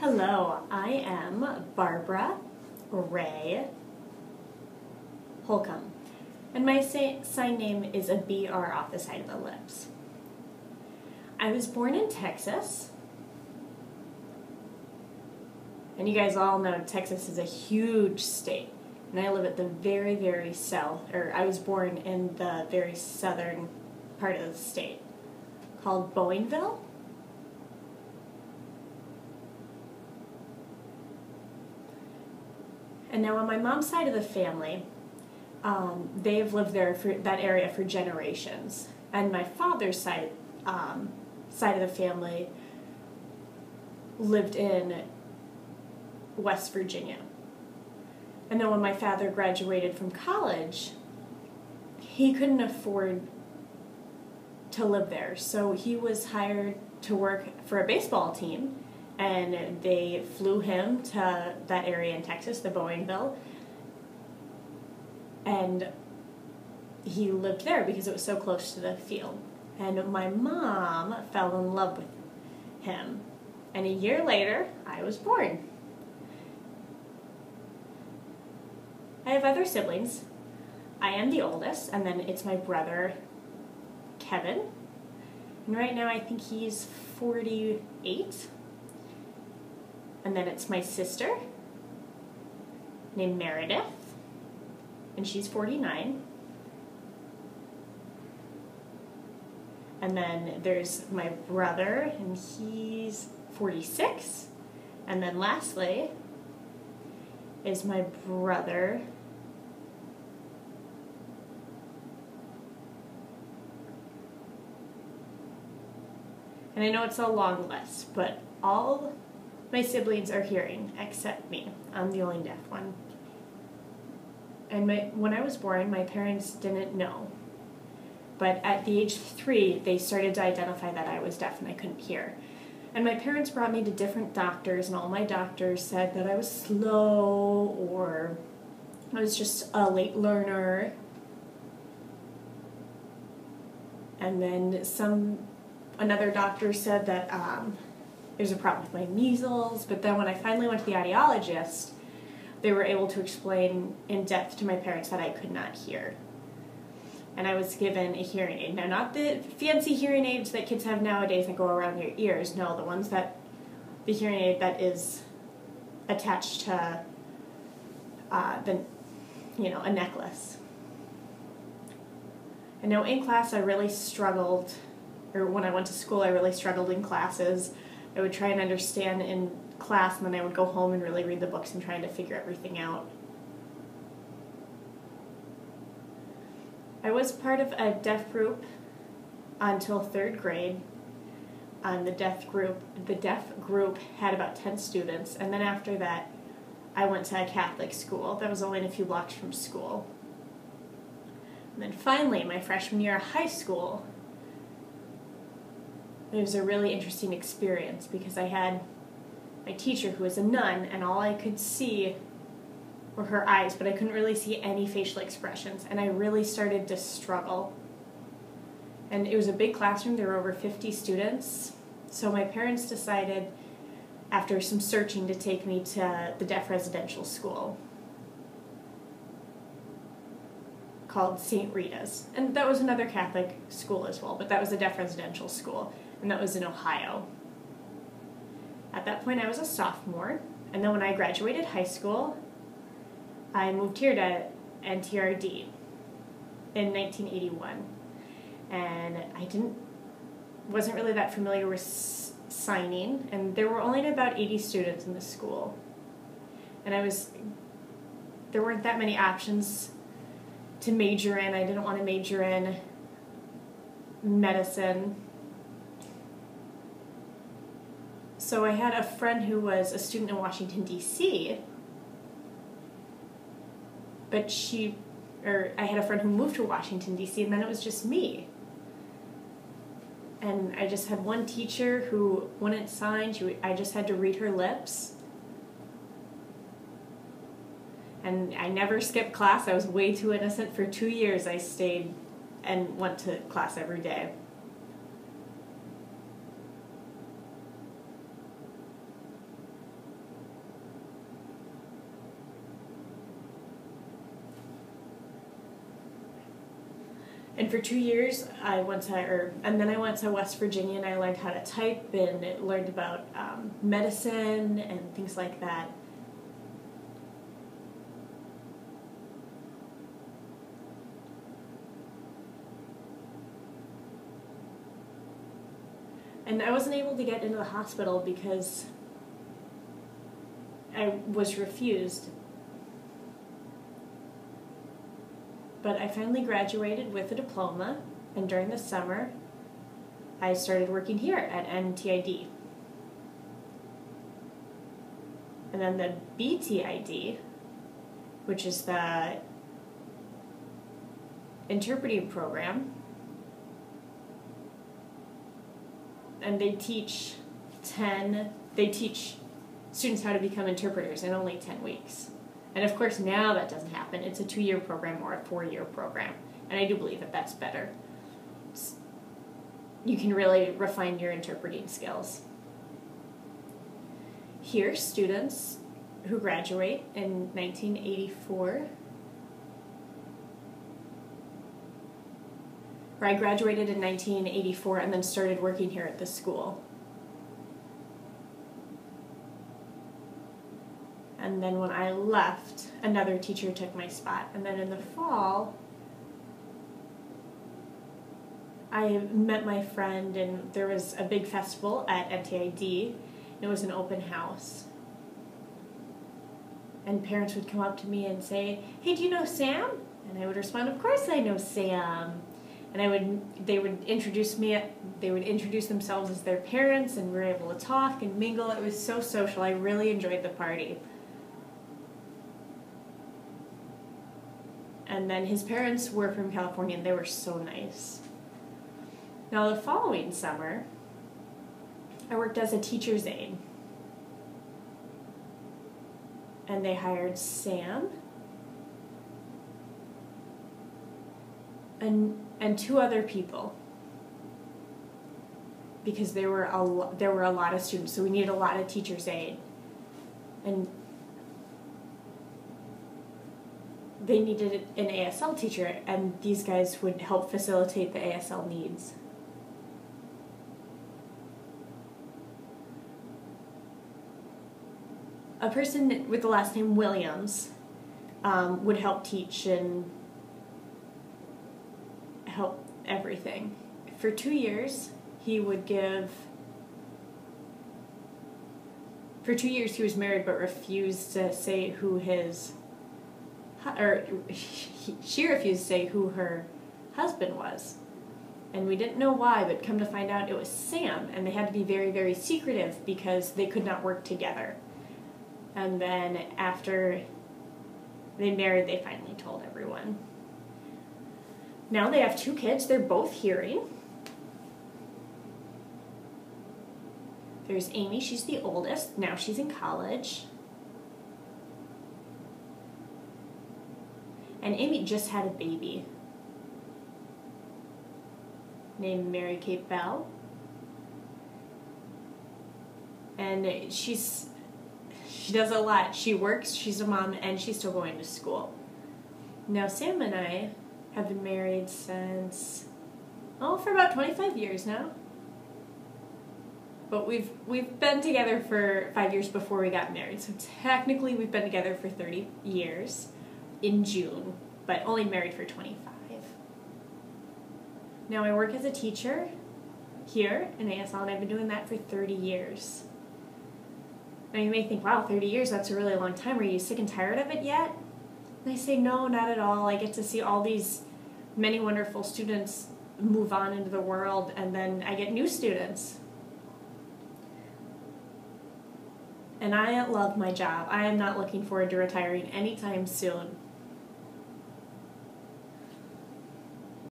Hello, I am Barbara Ray Holcomb, and my sign name is a BR off the side of the lips. I was born in Texas, and you guys all know Texas is a huge state, and I live at the very, very south, or I was born in the very southern part of the state called Bowenville. And now on my mom's side of the family, they've lived there for that area for generations. And my father's side of the family lived in West Virginia. And then when my father graduated from college, he couldn't afford to live there. So he was hired to work for a baseball team. And they flew him to that area in Texas, the Bowenville, and he lived there because it was so close to the field. And my mom fell in love with him, and a year later, I was born. I have other siblings. I am the oldest, and then it's my brother, Kevin, and right now I think he's 48. And then it's my sister, named Meredith, and she's 49. And then there's my brother, and he's 46. And then lastly is my brother, and I know it's a long list, but all my siblings are hearing, except me. I'm the only deaf one. And when I was born, my parents didn't know. But at the age of 3, they started to identify that I was deaf and I couldn't hear. And my parents brought me to different doctors, and all my doctors said that I was slow or I was just a late learner. And then another doctor said that there's a problem with my measles, but then when I finally went to the audiologist, they were able to explain in depth to my parents that I could not hear. And I was given a hearing aid. Now, not the fancy hearing aids that kids have nowadays that go around your ears. No, the hearing aid that is attached to a necklace. And now in class I really struggled, or when I went to school I really struggled in classes. I would try and understand in class, and then I would go home and really read the books and trying to figure everything out. I was part of a deaf group until 3rd grade. The deaf group had about 10 students, and then after that I went to a Catholic school that was only a few blocks from school. And then finally, my freshman year of high school, it was a really interesting experience because I had my teacher who was a nun, and all I could see were her eyes, but I couldn't really see any facial expressions, and I really started to struggle. And it was a big classroom, there were over 50 students, so my parents decided after some searching to take me to the deaf residential school called St. Rita's. And that was another Catholic school as well, but that was a deaf residential school, and that was in Ohio. At that point I was a sophomore, and then when I graduated high school, I moved here to NTRD in 1981. And I wasn't really that familiar with signing, and there were only about 80 students in the school. And there weren't that many options to major in. I didn't want to major in medicine. So I had a friend who was a student in Washington, D.C., but I had a friend who moved to Washington, D.C., and then it was just me. And I just had one teacher who wouldn't sign. I just had to read her lips. And I never skipped class. I was way too innocent. For 2 years I stayed and went to class every day. And for 2 years, and then I went to West Virginia and I learned how to type and learned about medicine and things like that. And I wasn't able to get into the hospital because I was refused. But I finally graduated with a diploma, and during the summer, I started working here at NTID. And then the BTID, which is the interpreting program, and they teach students how to become interpreters in only 10 weeks. And of course now that doesn't happen. It's a 2-year program or a 4-year program. And I do believe that that's better. You can really refine your interpreting skills. Here, students who graduate in 1984, or I graduated in 1984 and then started working here at the school. And then when I left, another teacher took my spot. And then in the fall, I met my friend, and there was a big festival at NTID. It was an open house. And parents would come up to me and say, "Hey, do you know Sam?" And I would respond, "Of course I know Sam." And they would introduce themselves as their parents, and we were able to talk and mingle. It was so social. I really enjoyed the party. And then his parents were from California, and they were so nice. Now, the following summer, I worked as a teacher's aide. And they hired Sam and 2 other people, because there were a lot of students, so we needed a lot of teacher's aide. And they needed an ASL teacher, and these guys would help facilitate the ASL needs. A person with the last name Williams would help teach and help everything. For 2 years, he was married but refused to say who she refused to say who her husband was. And we didn't know why, but come to find out it was Sam, and they had to be very, very secretive because they could not work together. And then after they married, they finally told everyone. Now they have 2 kids. They're both hearing. There's Amy. She's the oldest. Now she's in college. And Amy just had a baby named Mary Kate Bell. And she does a lot. She works, she's a mom, and she's still going to school. Now Sam and I have been married since, for about 25 years now. But we've been together for 5 years before we got married. So technically we've been together for 30 years in June, but only married for 25. Now I work as a teacher here in ASL, and I've been doing that for 30 years. Now you may think, wow, 30 years, that's a really long time. Are you sick and tired of it yet? And I say, no, not at all. I get to see all these many wonderful students move on into the world, and then I get new students. And I love my job. I am not looking forward to retiring anytime soon.